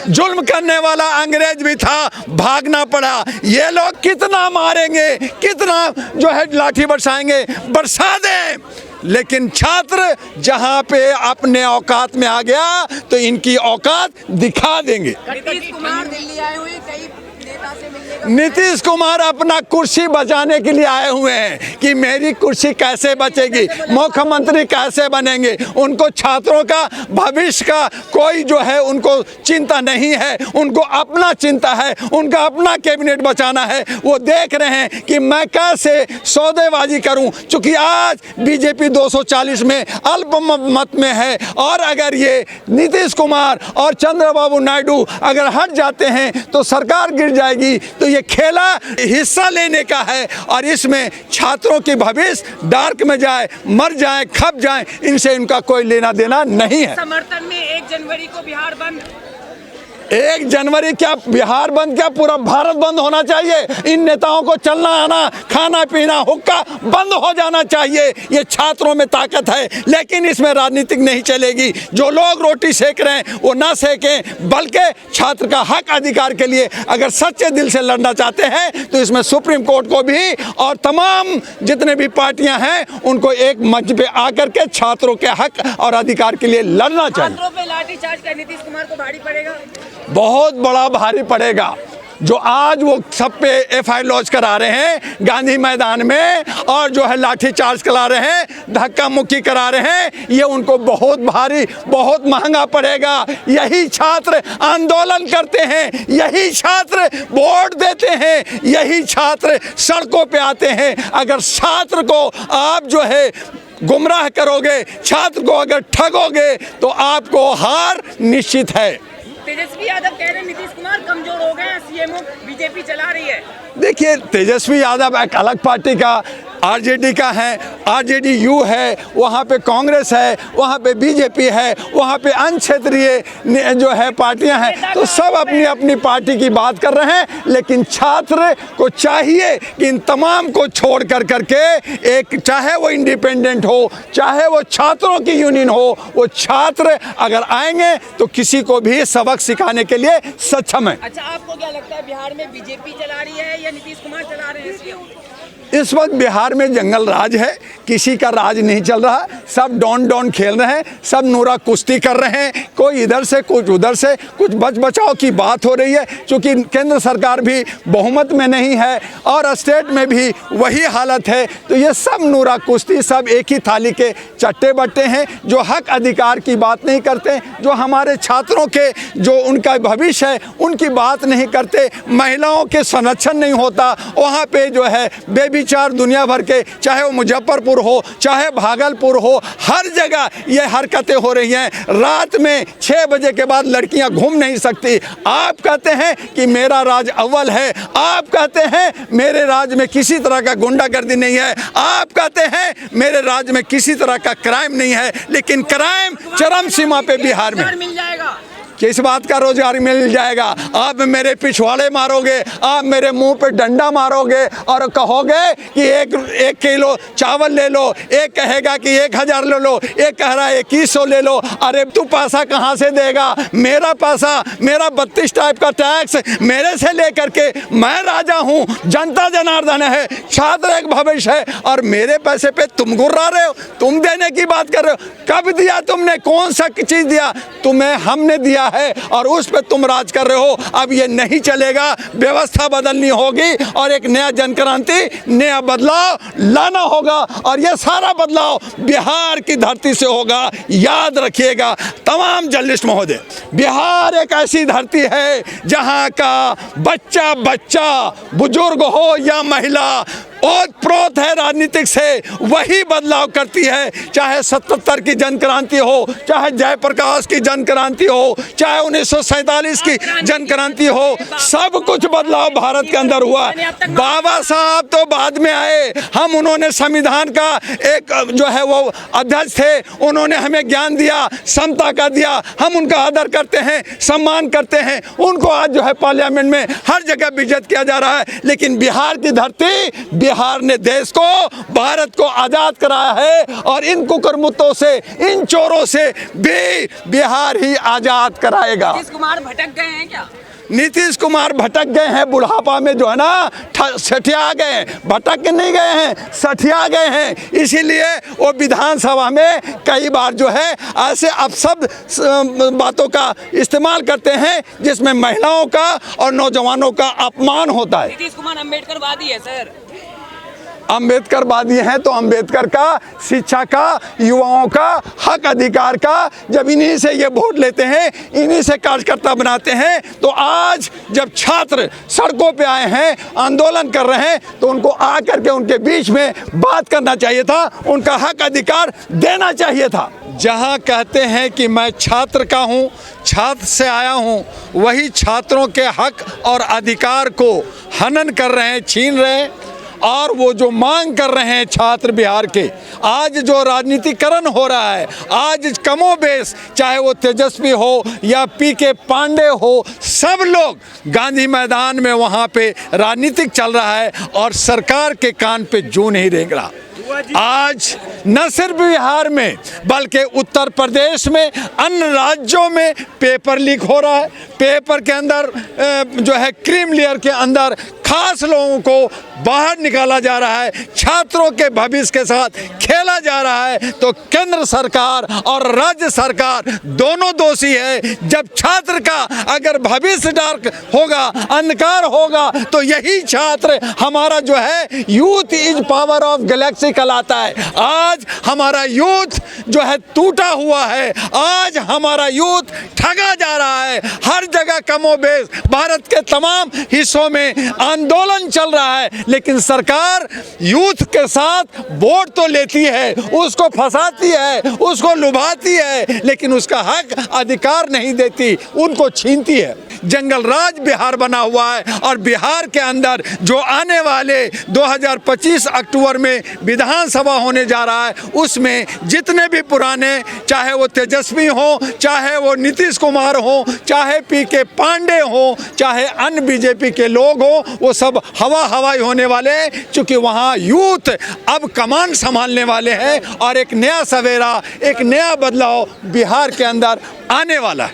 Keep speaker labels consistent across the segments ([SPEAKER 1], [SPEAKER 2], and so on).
[SPEAKER 1] जुल्म करने वाला अंग्रेज भी था, भागना पड़ा। ये लोग कितना मारेंगे, कितना जो है लाठी बरसाएंगे, बरसा दें, लेकिन छात्र जहां पे अपने औकात में आ गया तो इनकी औकात दिखा देंगे।
[SPEAKER 2] नीतीश कुमार दिल्ली आए हुए, कई नेता से मिलने का
[SPEAKER 1] नीतीश कुमार अपना कुर्सी बचाने के लिए आए हुए हैं कि मेरी कुर्सी कैसे बचेगी, मुख्यमंत्री कैसे बनेंगे। उनको छात्रों का भविष्य का कोई जो है उनको चिंता नहीं है, उनको अपना चिंता है, उनका अपना कैबिनेट बचाना है। वो देख रहे हैं कि मैं कैसे सौदेबाजी करूं, चूंकि आज बीजेपी 240 में अल्पमत में है, और अगर ये नीतीश कुमार और चंद्रबाबू नायडू अगर हट जाते हैं तो सरकार गिर जाएगी। तो ये खेला हिस्सा लेने का है, और इसमें छात्रों की भविष्य डार्क में जाए, मर जाए, खप जाए, इनसे इनका कोई लेना देना नहीं है।
[SPEAKER 2] समर्थन में 1 जनवरी को बिहार बंद।
[SPEAKER 1] 1 जनवरी क्या बिहार बंद, क्या पूरा भारत बंद होना चाहिए। इन नेताओं को चलना आना, खाना पीना, हुक्का बंद हो जाना चाहिए। ये छात्रों में ताकत है, लेकिन इसमें राजनीतिक नहीं चलेगी। जो लोग रोटी सेक रहे हैं वो ना सेकें, बल्कि छात्र का हक अधिकार के लिए अगर सच्चे दिल से लड़ना चाहते हैं तो इसमें सुप्रीम कोर्ट को भी और तमाम जितने भी पार्टियां हैं उनको एक मंच पे आकर के छात्रों के हक और अधिकार के लिए लड़ना चाहिए।
[SPEAKER 2] छात्रों पे लाठीचार्ज का नीतीश कुमार को भारी पड़ेगा,
[SPEAKER 1] बहुत बड़ा भारी पड़ेगा। जो आज वो सब पे एफआईआर लॉन्च करा रहे हैं गांधी मैदान में, और जो है लाठी चार्ज करा रहे हैं, धक्का मुक्की करा रहे हैं, ये उनको बहुत भारी, बहुत महंगा पड़ेगा। यही छात्र आंदोलन करते हैं, यही छात्र वोट देते हैं, यही छात्र सड़कों पे आते हैं। अगर छात्र को आप जो है गुमराह करोगे, छात्र को अगर ठगोगे, तो आपको हार निश्चित है।
[SPEAKER 2] तेजस्वी यादव कह रहे हैं नीतीश कुमार कमजोर हो गए हैं, सीएमओ बीजेपी चला रही है।
[SPEAKER 1] देखिए, तेजस्वी यादव एक अलग पार्टी का, आरजेडी का है, आरजेडी-यू है, वहाँ पे कांग्रेस है, वहाँ पे बीजेपी है, वहाँ पे अन्य क्षेत्रीय जो है पार्टियां हैं, तो सब अपनी अपनी पार्टी की बात कर रहे हैं। लेकिन छात्र को चाहिए कि इन तमाम को छोड़ कर करके एक, चाहे वो इंडिपेंडेंट हो, चाहे वो छात्रों की यूनियन हो, वो छात्र अगर आएंगे तो किसी को भी सबक सिखाने के लिए सक्षम है।
[SPEAKER 2] अच्छा, आपको क्या लगता है बिहार में बीजेपी चला रही है या नीतीश कुमार चला रहे हैं?
[SPEAKER 1] इस वक्त बिहार में जंगल राज है, किसी का राज नहीं चल रहा। सब डॉन खेल रहे हैं, सब नूरा कुश्ती कर रहे हैं, कोई इधर से कुछ उधर से, कुछ बच बचाव की बात हो रही है। क्योंकि केंद्र सरकार भी बहुमत में नहीं है और स्टेट में भी वही हालत है, तो ये सब नूरा कुश्ती, सब एक ही थाली के चट्टे बट्टे हैं, जो हक अधिकार की बात नहीं करते, जो हमारे छात्रों के जो उनका भविष्य है उनकी बात नहीं करते, महिलाओं के संरक्षण नहीं होता। वहाँ पे जो है बेविचार दुनिया भर के, चाहे वो मुजफ्फरपुर हो, चाहे भागलपुर हो, हर जगह ये हरकतें हो रही हैं। रात में 6 बजे के बाद लड़कियां घूम नहीं सकती। आप कहते हैं कि मेरा राज अव्वल है, आप कहते हैं मेरे राज में किसी तरह का गुंडागर्दी नहीं है, आप कहते हैं मेरे राज में किसी तरह का क्राइम नहीं है, लेकिन क्राइम चरम सीमा पे बिहार में।
[SPEAKER 2] मिल जाएगा,
[SPEAKER 1] किस बात का रोजगार मिल जाएगा? आप मेरे पिछवाड़े मारोगे, आप मेरे मुंह पे डंडा मारोगे और कहोगे कि एक किलो चावल ले लो, एक कहेगा कि 1000 ले लो, एक कह रहा है 2100 ले लो। अरे तू पैसा कहाँ से देगा? मेरा पैसा, मेरा 32 टाइप का टैक्स मेरे से लेकर के, मैं राजा हूँ, जनता जनार्दन है, छात्र एक भविष्य है, और मेरे पैसे पे तुम गुर्रा रहे हो, तुम देने की बात कर रहे हो। कब दिया तुमने? कौन सा चीज दिया तुम्हें? हमने दिया है और उस पे तुम राज कर रहे हो। अब ये नहीं चलेगा, व्यवस्था बदलनी होगी और एक नया जनक्रांति, नया बदलाव लाना होगा, और ये सारा बदलाव बिहार की धरती से होगा। याद रखिएगा तमाम जर्नलिस्ट महोदय, बिहार एक ऐसी धरती है जहां का बच्चा बुजुर्ग हो या महिला, ओतप्रोत है राजनीतिक से, वही बदलाव करती है। चाहे 77 की जनक्रांति हो, चाहे जयप्रकाश की जनक्रांति हो, चाहे 1947 की जनक्रांति हो, सब कुछ बदलाव भारत के अंदर हुआ। बाबा साहब तो बाद में आए, हम उन्होंने संविधान का एक जो है वो अध्यक्ष थे, उन्होंने हमें ज्ञान दिया, समता का दिया, हम उनका आदर करते हैं, सम्मान करते हैं। उनको आज जो है पार्लियामेंट में हर जगह बेइज्जत किया जा रहा है। लेकिन बिहार की धरती, बिहार ने देश को, भारत को आज़ाद कराया है और इन कुकर्मुतों से, इन चोरों से भी बिहार ही आज़ाद कराएगा।
[SPEAKER 2] नीतीश कुमार भटक गए हैं क्या?
[SPEAKER 1] नीतीश कुमार भटक गए हैं, बुढ़ापा में जो है ना सठिया गए हैं, भटक नहीं गए हैं, सठिया गए हैं। इसीलिए वो विधानसभा में कई बार जो है ऐसे अपशब्द बातों का इस्तेमाल करते हैं जिसमें महिलाओं का और नौजवानों का अपमान होता है।
[SPEAKER 2] नीतीश कुमार अम्बेडकरवादी है सर।
[SPEAKER 1] अम्बेडकरवादी हैं तो अम्बेडकर का, शिक्षा का, युवाओं का, हक अधिकार का, जब इन्हीं से ये वोट लेते हैं, इन्हीं से कार्यकर्ता बनाते हैं, तो आज जब छात्र सड़कों पे आए हैं, आंदोलन कर रहे हैं, तो उनको आकर के उनके बीच में बात करना चाहिए था, उनका हक अधिकार देना चाहिए था। जहां कहते हैं कि मैं छात्र का हूं, छात्र से आया हूं, वही छात्रों के हक और अधिकार को हनन कर रहे हैं, छीन रहे हैं। और वो जो मांग कर रहे हैं छात्र बिहार के, आज जो राजनीतिकरण हो रहा है, आज कमोबेश, चाहे वो तेजस्वी हो या पीके पांडे हो, सब लोग गांधी मैदान में वहाँ पे राजनीतिक चल रहा है और सरकार के कान पे जूं नहीं रेंग रहा। आज न सिर्फ बिहार में बल्कि उत्तर प्रदेश में, अन्य राज्यों में पेपर लीक हो रहा है। पेपर के अंदर जो है क्रीम लेयर के अंदर खास लोगों को बाहर निकाला जा रहा है, छात्रों के भविष्य के साथ खेला जा रहा है। तो केंद्र सरकार और राज्य सरकार दोनों दोषी है। जब छात्र का अगर भविष्य डार्क होगा, अंधकार होगा, तो यही छात्र हमारा जो है youth is power of Galaxy कहलाता है। आज हमारा यूथ जो है टूटा हुआ है, आज हमारा यूथ ठगा जा रहा है। हर जगह कमोबेश भारत के तमाम हिस्सों में आंदोलन चल रहा है, लेकिन सरकार यूथ के साथ वोट तो लेती है, उसको फंसाती है, उसको लुभाती है, लेकिन उसका हक अधिकार नहीं देती, उनको छीनती है। जंगल राज बिहार बना हुआ है और बिहार के अंदर जो आने वाले 2025 अक्टूबर में विधानसभा होने जा रहा है, उसमें जितने भी पुराने, चाहे वो तेजस्वी हो, चाहे वो नीतीश कुमार हो, चाहे पीके पांडे हो, चाहे अन्य बीजेपी के लोग हो, वो सब हवाई होने वाले हैं। चूंकि वहाँ यूथ अब कमान संभालने वाले हैं और एक नया सवेरा, एक नया बदलाव बिहार के अंदर आने वाला है।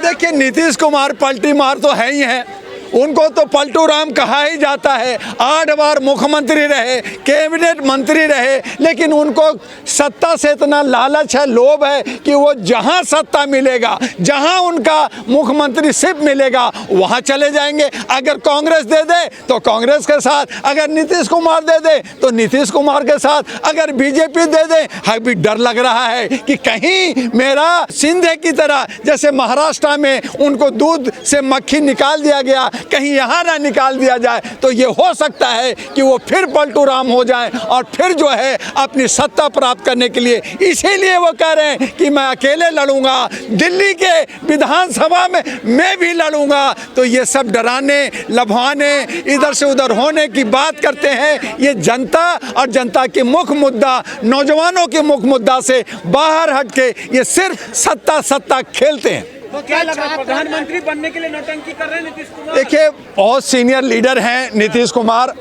[SPEAKER 1] देखिए, नीतीश कुमार पलटी मार तो है ही है, उनको तो पलटू राम कहा ही जाता है। 8 बार मुख्यमंत्री रहे, कैबिनेट मंत्री रहे, लेकिन उनको सत्ता से इतना लालच है, लोभ है कि वो जहां सत्ता मिलेगा, जहां उनका मुख्यमंत्री सिर्फ मिलेगा, वहां चले जाएंगे। अगर कांग्रेस दे दे तो कांग्रेस के साथ, अगर नीतीश कुमार दे दे तो नीतीश कुमार के साथ, अगर बीजेपी दे दे। अभी डर लग रहा है कि कहीं मेरा सिंधे की तरह, जैसे महाराष्ट्र में उनको दूध से मक्खी निकाल दिया गया, कहीं यहाँ ना निकाल दिया जाए, तो ये हो सकता है कि वो फिर पलटू राम हो जाएं और फिर जो है अपनी सत्ता प्राप्त करने के लिए, इसीलिए वो कह रहे हैं कि मैं अकेले लड़ूंगा, दिल्ली के विधानसभा में मैं भी लड़ूंगा। तो ये सब डराने, लभाने, इधर से उधर होने की बात करते हैं। ये जनता और जनता के मुख्य मुद्दा, नौजवानों के मुख्य मुद्दा से बाहर हट के ये सिर्फ सत्ता खेलते हैं।
[SPEAKER 3] तो क्या लग रहा है, प्रधानमंत्री बनने के लिए नौटंकी कर रहे हैं नीतीश कुमार?
[SPEAKER 1] देखिए, बहुत सीनियर लीडर हैं नीतीश कुमार,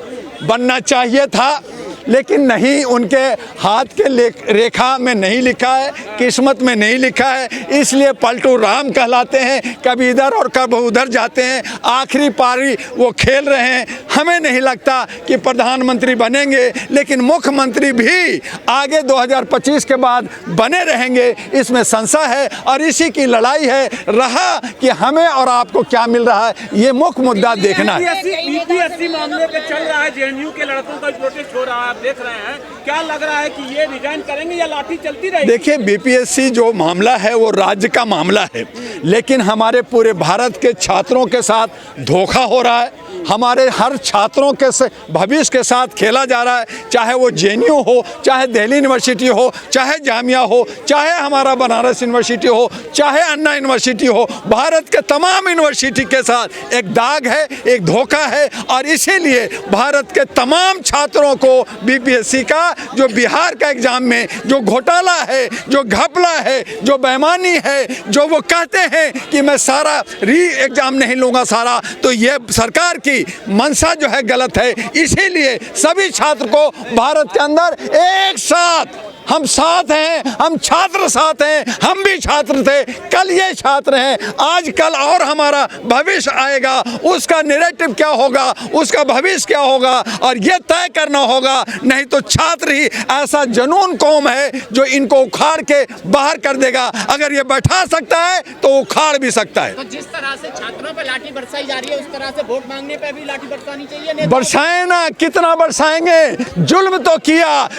[SPEAKER 1] बनना चाहिए था, लेकिन नहीं, उनके हाथ के रेखा में नहीं लिखा है, किस्मत में नहीं लिखा है, इसलिए पलटू राम कहलाते हैं। कभी इधर और कभी उधर जाते हैं, आखिरी पारी वो खेल रहे हैं। हमें नहीं लगता कि प्रधानमंत्री बनेंगे, लेकिन मुख्यमंत्री भी आगे 2025 के बाद बने रहेंगे, इसमें संशय है। और इसी की लड़ाई है, रहा कि हमें और आपको क्या मिल रहा है, ये मुख्य मुद्दा देखना है।
[SPEAKER 3] बीपीएससी मामले पे चल रहा है, जेएनयू के लड़कों का प्रोटेस्ट हो रहा है, आप देख रहे हैं, क्या लग रहा है कि ये रिजाइन करेंगे या लाठी चलती रहेगी?
[SPEAKER 1] देखिए, बीपीएससी जो मामला है वो राज्य का मामला है, लेकिन हमारे पूरे भारत के छात्रों के साथ धोखा हो रहा है। हमारे हर छात्रों के भविष्य के साथ खेला जा रहा है, चाहे वो जेएनयू हो, चाहे दिल्ली यूनिवर्सिटी हो, चाहे जामिया हो, चाहे हमारा बनारस यूनिवर्सिटी हो, चाहे अन्ना यूनिवर्सिटी हो, भारत के तमाम यूनिवर्सिटी के साथ एक दाग है, एक धोखा है। और इसीलिए भारत के तमाम छात्रों को बीपीएससी का, जो बिहार का एग्जाम में जो घोटाला है, जो घपला है, जो बेईमानी है, जो वो कहते हैं कि मैं सारा री एग्जाम नहीं लूँगा सारा, तो ये सरकार की मंशा जो है गलत है। इसीलिए सभी छात्र को भारत के अंदर एक साथ हम साथ हैं, हम छात्र साथ हैं, हम भी छात्र थे, कल ये छात्र हैं, आज कल और हमारा भविष्य आएगा, उसका नैरेटिव क्या होगा, उसका भविष्य क्या होगा, और ये तय करना होगा। नहीं तो छात्र ही ऐसा जनून कौम है जो इनको उखाड़ के बाहर कर देगा। अगर ये बैठा सकता है तो उखाड़ भी सकता है।
[SPEAKER 2] तो जिस तरह से छात्रों पर लाठी बरसाई जा रही है, उस तरह से वोट मांगने पे भी लाठी बरसानी चाहिए।
[SPEAKER 1] बरसाए ना, कितना बरसाएंगे, जुल्म तो किया।